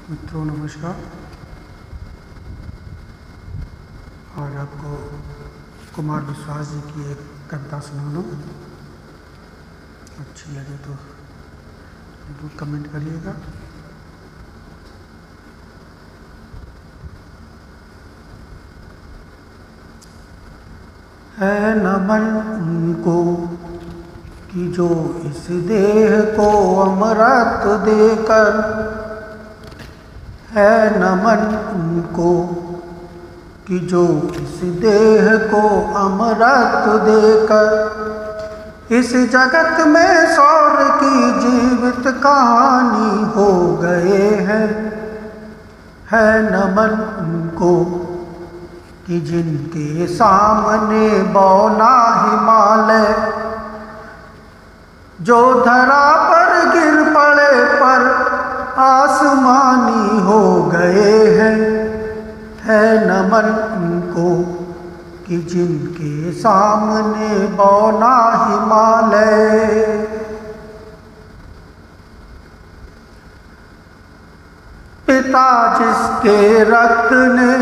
मित्रों नमस्कार। आज आपको कुमार विश्वास जी की एक कविता सुनाना। अच्छी लगे तो जरूर कमेंट करिएगा। है न मन उनको कि जो इस देह को अमृत देकर, है न मन उनको कि जो इस देह को अमृत देकर इस जगत में सौर की जीवित कहानी हो गए हैं। है न मन उनको कि जिनके सामने बौना हिमालय जो धरा पर गिर पड़े पर आसमानी हो गए हैं। है न मन उनको कि जिनके सामने बौना हिमालय। पिता जिसके रक्त ने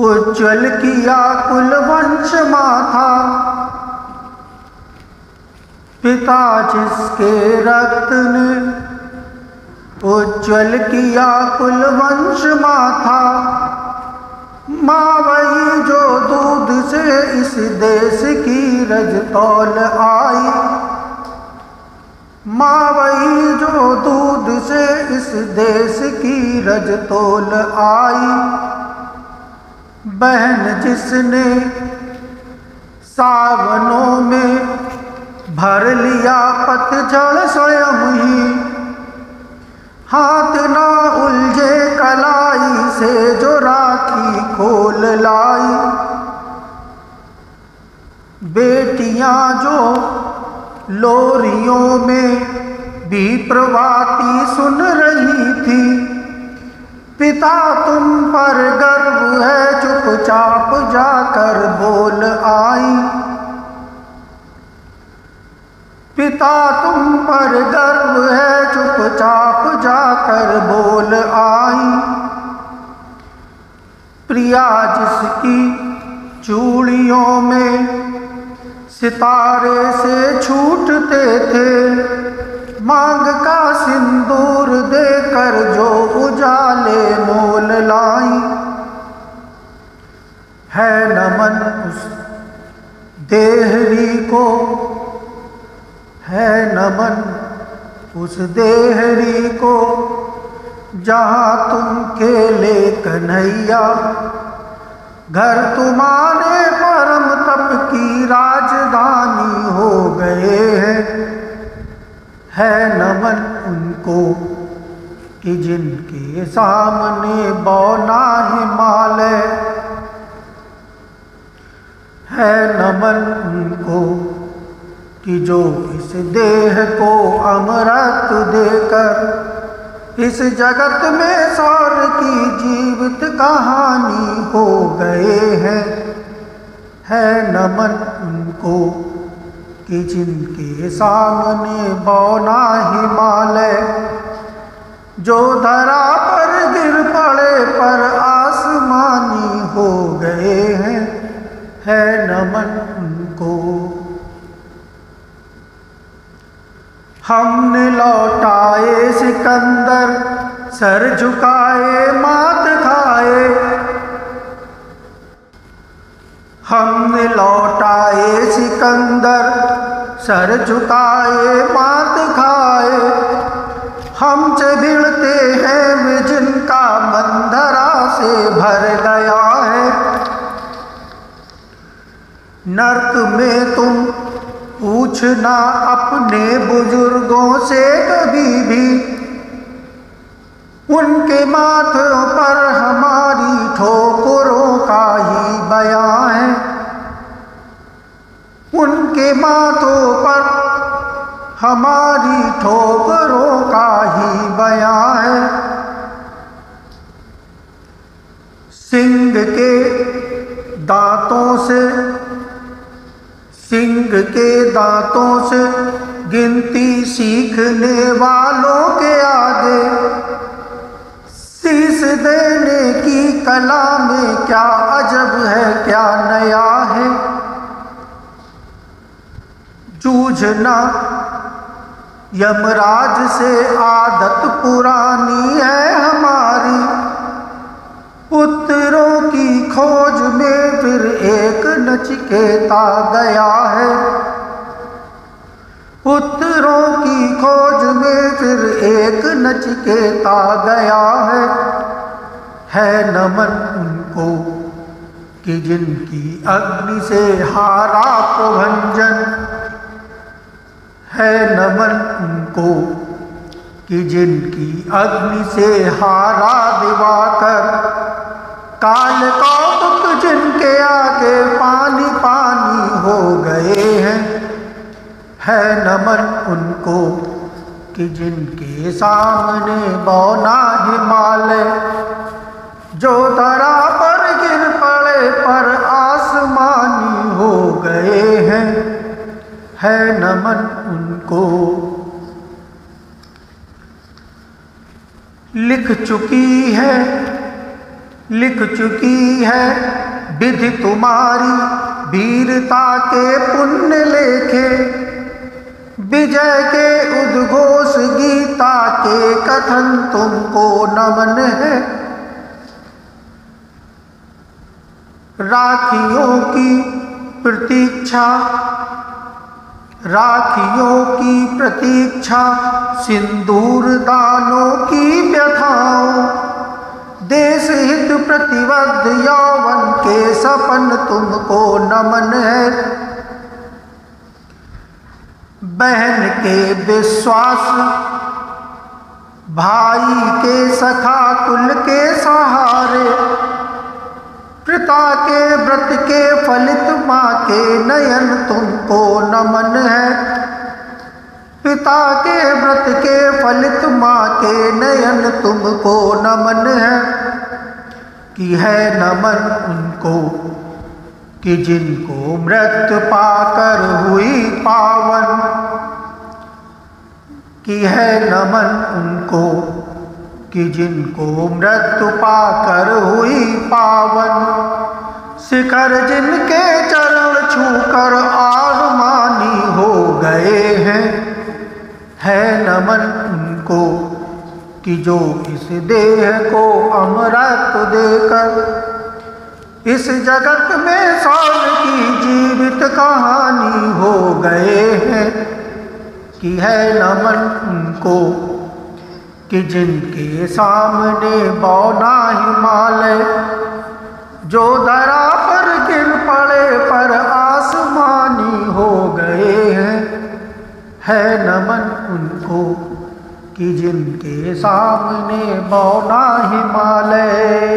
उज्ज्वल किया कुलवंश माथा, पिता जिसके रक्त ने उज्ज्वल किया कुलवंश माथा, माँ वही जो दूध से इस देश की रजतौल आई, माँ वही जो दूध से इस देश की रजतौल आई। बहन जिसने सावनों में भर लिया पतझड़ स्वयं ही, हाथ ना उलझे कलाई से जो राखी खोल लाई। बेटियां जो लोरियों में भी प्रभाती सुन रही थी, पिता तुम पर गर्व है चुपचाप जाकर बोल आई। पिता तुम पर गर्व है चुपचाप जाकर बोल आई। प्रिया जिसकी चूड़ियों में सितारे से छूटते थे, मांग का सिंदूर देकर जो उजाले मोल लाई। है न मन उस देहरी को, है न मन उस देहरी को जहाँ तुम खेले कन्हैया, घर तुम्हारे परम तप की राजधानी हो गए हैं। है न मन उनको कि जिनके सामने बौना हिमालय, है न मन उनको कि जो इस देह को अमृत देकर इस जगत में सौर की जीवित कहानी हो गए हैं। है न मन उनको कि जिनके सामने बौना हिमालय जो धरा पर गिर पड़े पर आसमानी हो गए हैं। है न मन उनको। हमने लौटाए सिकंदर सर झुकाए मात खाए, हमने लौटाए सिकंदर सर झुकाए मात खाए। हमसे भिड़ते हैं वे जिनका बंधरा से भर गया है। नर्क में तुम पूछना अपने बुजुर्गों से कभी भी, उनके माथों पर हमारी ठोकरों का ही बयां है। उनके माथों पर हमारी ठोकरों का ही बयां है। सिंह के दांतों से, सिंह के दांतों से गिनती सीखने वालों के आगे कला में क्या अजब है, क्या नया है। जूझना यमराज से आदत पुरानी है हमारी। पुत्रों की खोज में फिर एक नचिकेता गया है। पुत्रों की खोज में फिर एक नचिकेता गया है नमन उनको कि जिनकी अग्नि से हारा प्रभंजन। है नमन उनको कि जिनकी अग्नि से हारा दिवाकर। काल कौतुक जिनके आगे पानी पानी हो गए हैं। है नमन उनको कि जिनके सामने बौना हिमालय। जो धरा पर गिर पड़े पर आसमानी हो गए हैं। है नमन उनको। लिख चुकी है विधि तुम्हारी वीरता के पुण्य लेखे। विजय के उद्घोष गीता के कथन तुमको नमन है। राखियों की प्रतीक्षा सिंदूर दानों की व्यथाओं। देश हित प्रतिबद्ध यौवन के सपन तुमको नमन है। बहन के विश्वास, भाई के सखा, कुल के सहारे। पिता के व्रत के फलित माँ के नयन तुमको नमन है। पिता के व्रत के फलित माँ के नयन तुमको नमन है। कि है नमन उनको कि जिनको मृत्यु पाकर हुई पावन। कि है नमन उनको कि जिनको मृत्यु पाकर हुई पावन। शिखर जिनके चरण छूकर आसमानी हो गए हैं। है नमन उनको कि जो इस देह को अमृत देकर इस जगत में साल की जीवित कहानी हो गए हैं। कि है नमन उनको कि जिनके सामने बौना हिमालय। जो धरा पर गिर पड़े पर आसमानी हो गए हैं। है नमन उनको कि जिनके सामने बौना हिमालय।